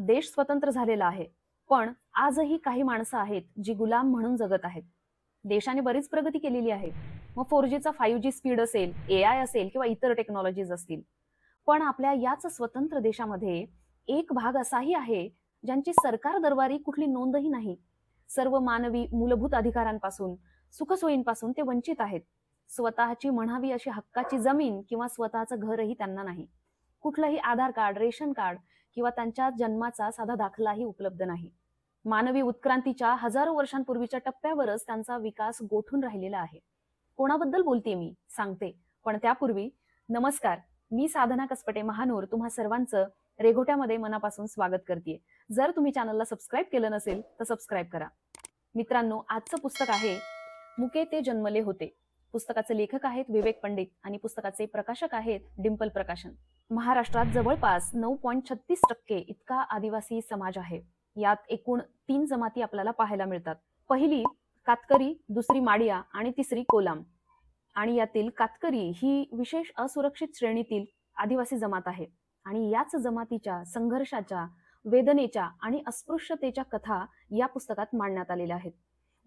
देश स्वतंत्र झालेला आहे, पण आजही काही माणसं आहेत जी गुलाम म्हणून जगत आहेत. देशाने बरीच प्रगती केलेली आहे. मग 4Gचा 5G स्पीड असेल, AI असेल किंवा इतर टेक्नॉलॉजीज असतील. पण आपल्या याच स्वतंत्र देशामध्ये एक भाग असाही आहे, ज्यांची सरकार दरबारी कुठली नोंदही नाही. सर्व मानवी मूलभूत अधिकारांपासून, सुखसोयींपासून ते वंचित आहेत. स्वतःची म्हणावी अशी हक्काची जमीन किंवा स्वतःचं घरही त्यांना नाही. कुठलंही आधार कार्ड, रेशन कार्ड किंवा त्यांच्या जन्माचा साधा दाखलाही उपलब्ध नाही. मानवी उत्क्रांतीच्या हजारो वर्षांपूर्वीच्या टप्प्यावरच त्यांचा विकास गोठून राहिलेला आहे. कोणाबद्दल बोलते मी सांगते, पण त्यापूर्वी नमस्कार. मी साधना कसपटे महानूर तुम्हा सर्वांचं रेघोट्यामध्ये मनापासून स्वागत करते. जर तुम्ही चॅनलला सबस्क्राईब केलं नसेल तर सबस्क्राईब करा. मित्रांनो, आजचं पुस्तक आहे मुके ते जन्मले होते. पुस्तकाचे लेखक आहेत विवेक पंडित आणि पुस्तकाचे प्रकाशक आहेत डिंपल प्रकाशन. महाराष्ट्रात जवळपास 9.36% इतका आदिवासी समाज आहे. यात एकूण 3 जमाती आपल्याला पाहायला मिळतात. पहिली कातकरी, दुसरी माडिया आणि तिसरी कोलाम. आणि यातील कातकरी ही विशेष असुरक्षित श्रेणीतील आदिवासी जमात आहे. आणि याच जमातीच्या संघर्षाच्या, वेदनेच्या आणि अस्पृश्यतेच्या कथा या पुस्तकात मांडण्यात आलेल्या आहेत.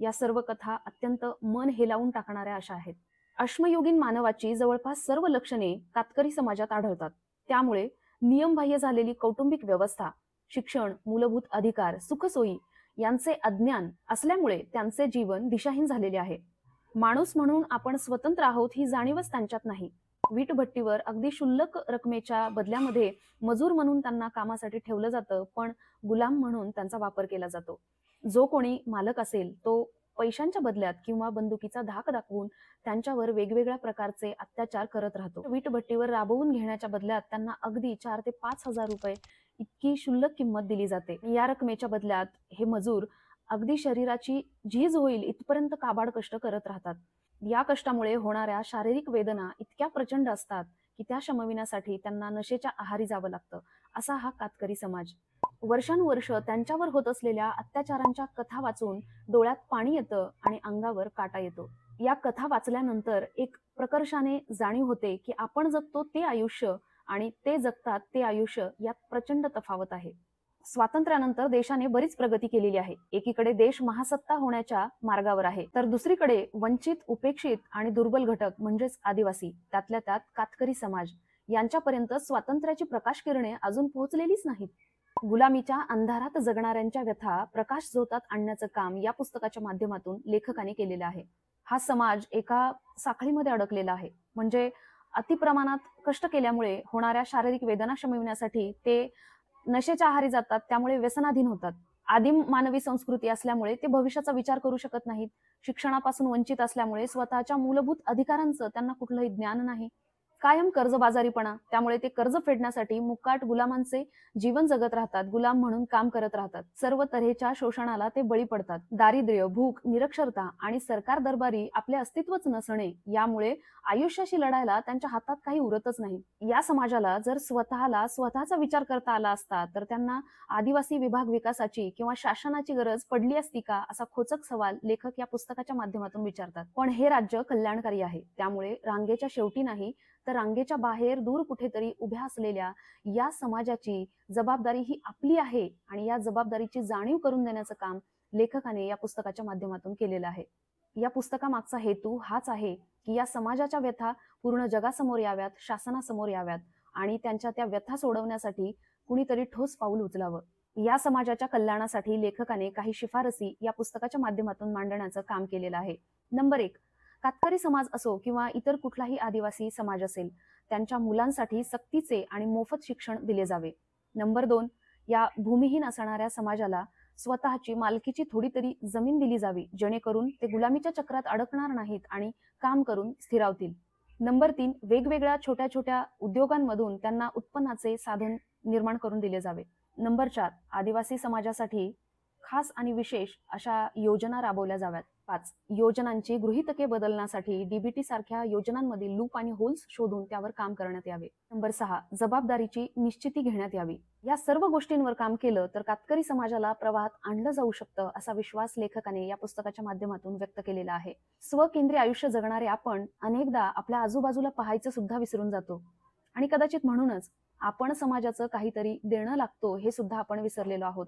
या सर्व कथा अत्यंत मन हेलावून टाकणाऱ्या अशा आहेत. अश्मयुगीन मानवाची जवळपास सर्व लक्षणे कातकरी समाजात आढळतात. त्यामुळे नियमबाह्य झालेली कौटुंबिक व्यवस्था, शिक्षण, मूलभूत अधिकार, सुखसोयी यांचे अज्ञान असल्यामुळे त्यांचे जीवन दिशाहीन झालेले आहे. माणूस म्हणून आपण स्वतंत्र आहोत ही जाणीवच त्यांच्यात नाही. वीटभट्टीवर अगदी क्षुल्लक रकमेच्या बदल्यामध्ये मजूर म्हणून त्यांना कामासाठी ठेवलं जातं, पण गुलाम म्हणून त्यांचा वापर केला जातो. जो कोणी मालक असेल तो पैशांच्या बदल्यात किंवा बंदुकीचा धाक दाखवून त्यांच्यावर वेगवेगळ्या प्रकारचे अत्याचार करत राहतो. वीटभट्टीवर राबवून घेण्याच्या बदल्यात त्यांना अगदी 4 ते 5,000 रुपये इतकी क्षुल्लक किंमत दिली जाते. या रकमेच्या बदल्यात हे मजूर अगदी शरीराची झीज होईल इथपर्यंत काबाड कष्ट करत राहतात. या कष्टामुळे होणाऱ्या शारीरिक वेदना इतक्या प्रचंड असतात की त्या शमविण्यासाठी त्यांना नशेच्या आहारी जावं लागतं. असा हा कातकरी समाज. वर्षानुवर्ष त्यांच्यावर होत असलेल्या अत्याचारांच्या कथा वाचून डोळ्यात पाणी येतं आणि अंगावर काटा येतो. या कथा वाचल्यानंतर एक प्रकर्षाने जाणीव होते की आपण जगतो ते आयुष्य आणि ते जगतात ते आयुष्य यात प्रचंड तफावत आहे. स्वातंत्र्यानंतर देशाने बरीच प्रगती केलेली आहे. एकीकडे देश महासत्ता होण्याच्या मार्गावर आहे, तर दुसरीकडे वंचित, उपेक्षित आणि दुर्बल घटक म्हणजेच आदिवासी, त्यातल्या त्यात कातकरी समाज यांच्यापर्यंत स्वातंत्र्याची प्रकाश किरणे अजून पोहोचलेलीच नाहीत. गुलामीच्या अंधारात जगणाऱ्यांच्या व्यथा प्रकाश झोतात आणण्याचं काम या पुस्तकाच्या माध्यमातून लेखकाने केलेलं आहे. हा समाज एका साखळीमध्ये अडकलेला आहे. म्हणजे अतिप्रमाणात कष्ट केल्यामुळे होणाऱ्या शारीरिक वेदना शमविण्यासाठी ते नशेच्या आहारी जातात, त्यामुळे व्यसनाधीन होतात. आदिम मानवी संस्कृती असल्यामुळे ते भविष्याचा विचार करू शकत नाहीत. शिक्षणापासून वंचित असल्यामुळे स्वतःच्या मूलभूत अधिकारांचं त्यांना कुठलंही ज्ञान नाही. कायम कर्जबाजारीपणा, त्यामुळे ते कर्ज फेडण्यासाठी मुकाट गुलामांचे जीवन जगत राहतात, गुलाम म्हणून काम करत राहतात. सर्व तऱ्हेच्या शोषणाला ते बळी पडतात. दारिद्र्य, भूक, निरक्षरता आणि सरकार दरबारी आपले अस्तित्वच नसणे यामुळे आयुष्याशी लढायला त्यांच्या हातात काही उरतच नाही. या समाजाला जर स्वतःचा विचार करता आला असता तर त्यांना आदिवासी विभाग विकासाची किंवा शासनाची गरज पडली असती का, असा खोचक सवाल लेखक या पुस्तकाच्या माध्यमातून विचारतात. पण हे राज्य कल्याणकारी आहे, त्यामुळे रांगेच्या शेवटी नाही तर रांगेच्या बाहेर दूर कुठेतरी उभ्या असलेल्या या समाजाची जबाबदारी ही आपली आहे आणि या जबाबदारीची जाणीव करून देण्याचं काम लेखकाने या पुस्तकाच्या माध्यमातून केलेलं आहे. या पुस्तकामागचा हेतू हाच आहे की या समाजाच्या व्यथा पूर्ण जगासमोर याव्यात, शासनासमोर याव्यात आणि त्यांच्या त्या व्यथा सोडवण्यासाठी कुणीतरी ठोस पाऊल उचलावं. या समाजाच्या कल्याणासाठी लेखकाने काही शिफारसी या पुस्तकाच्या माध्यमातून मांडण्याचं काम केलेलं आहे. नंबर 1, कातकरी समाज असो किंवा इतर कुठलाही आदिवासी समाज असेल, त्यांच्या मुलांसाठी सक्तीचे आणि मोफत शिक्षण दिले जावे. नंबर 2, या भूमिहीन असणाऱ्या समाजाला स्वतःची मालकीची थोडी तरी जमीन दिली जावी, जेणेकरून ते गुलामीच्या चक्रात अडकणार नाहीत आणि काम करून स्थिरावतील. नंबर 3, वेगवेगळ्या छोट्या छोट्या उद्योगांमधून त्यांना उत्पन्नाचे साधन निर्माण करून दिले जावे. नंबर 4, आदिवासी समाजासाठी खास आणि विशेष अशा योजना राबवल्या जाव्यात. 5, योजनांची गृहीतके बदलण्यासाठी डीबीटी सारख्या योजनांमधील लूप आणि होल्स शोधून त्यावर काम करण्यात यावे. नंबर 6, जबाबदारीची निश्चिती घेण्यात यावी. या सर्व गोष्टींवर काम केलं तर कातकरी समाजाला प्रवाहात आणलं जाऊ शकतं, असा विश्वास लेखकाने या पुस्तकाच्या माध्यमातून व्यक्त केलेला आहे. स्वकेंद्री आयुष्य जगणारे आपण अनेकदा आपल्या आजूबाजूला पाहायचं सुद्धा विसरून जातो. आणि कदाचित म्हणूनच आपण समाजाचं काहीतरी देणं लागतो हे सुद्धा आपण विसरलेलो आहोत.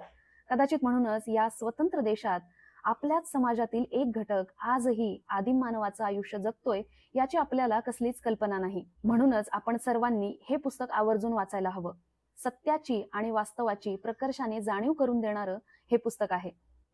कदाचित म्हणूनच या स्वतंत्र देशात आपल्याच समाजातील एक घटक आजही आदिम मानवाचं आयुष्य जगतोय याची आपल्याला कसलीच कल्पना नाही. म्हणूनच आपण सर्वांनी हे पुस्तक आवर्जून वाचायला हवं. सत्याची आणि वास्तवाची प्रकर्षाने जाणीव करून देणारं हे पुस्तक आहे.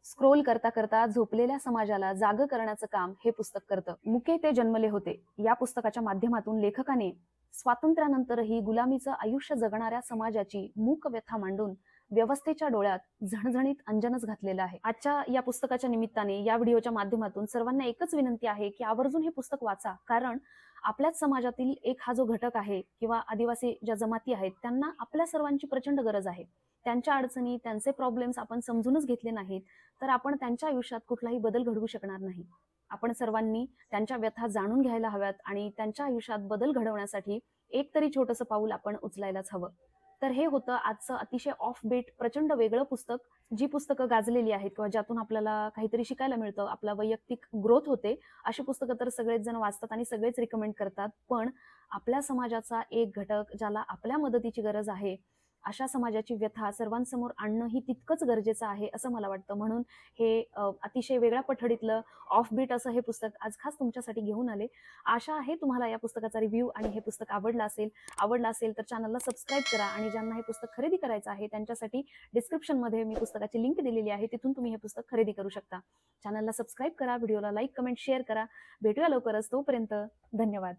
स्क्रोल करता करता झोपलेल्या समाजाला जाग करण्याचं काम हे पुस्तक करतं. मुके ते जन्मले होते या पुस्तकाच्या माध्यमातून लेखकाने स्वातंत्र्यानंतरही गुलामीचं आयुष्य जगणाऱ्या समाजाची मूक व्यथा मांडून व्यवस्थेच्या डोळ्यात झणझणीत अंजनच घातलेलं आहे. आजच्या या पुस्तकाच्या निमित्ताने या व्हिडिओच्या माध्यमातून सर्वांना एकच विनंती आहे की आवर्जून हे पुस्तक वाचा. कारण आपल्याच समाजातील एक हा जो घटक आहे किंवा आदिवासी ज्या जमाती आहेत त्यांना आपल्या सर्वांची प्रचंड गरज आहे. त्यांच्या अडचणी, त्यांचे प्रॉब्लेम्स आपण समजूनच घेतले नाहीत तर आपण त्यांच्या आयुष्यात कुठलाही बदल घडवू शकणार नाही. आपण सर्वांनी त्यांच्या व्यथा जाणून घ्यायला हव्यात आणि त्यांच्या आयुष्यात बदल घडवण्यासाठी एक तरी छोटंसं पाऊल आपण उचलायलाच हवं. तर हे होतं आजचं अतिशय ऑफ बीट प्रचंड वेगळं पुस्तक. जी पुस्तकं गाजलेली आहेत किंवा ज्यातून आपल्याला काहीतरी शिकायला मिळतं, आपला वैयक्तिक ग्रोथ होते, अशी पुस्तकं तर सगळेच जण वाचतात आणि सगळेच रिकमेंड करतात. पण आपल्या समाजाचा एक घटक ज्याला आपल्या मदतीची गरज आहे अशा समाजाची व्यथा सर्वांसमोर आणणं ही तितकंच गरजेचं आहे असं मला वाटतं. म्हणून हे अतिशय वेगळ्या पठडीतलं ऑफ बीट असं हे पुस्तक आज खास तुमच्यासाठी घेऊन आले. आशा आहे तुम्हाला या पुस्तकाचा रिव्ह्यू आणि हे पुस्तक आवडलं असेल तर चॅनलला सबस्क्राईब करा आणि ज्यांना हे पुस्तक खरेदी करायचं आहे त्यांच्यासाठी डिस्क्रिप्शनमध्ये मी पुस्तकाची लिंक दिलेली आहे, तिथून तुम्ही हे पुस्तक खरेदी करू शकता. चॅनलला सबस्क्राईब करा, व्हिडिओला लाईक, कमेंट, शेअर करा. भेटूया लवकरच. तोपर्यंत धन्यवाद.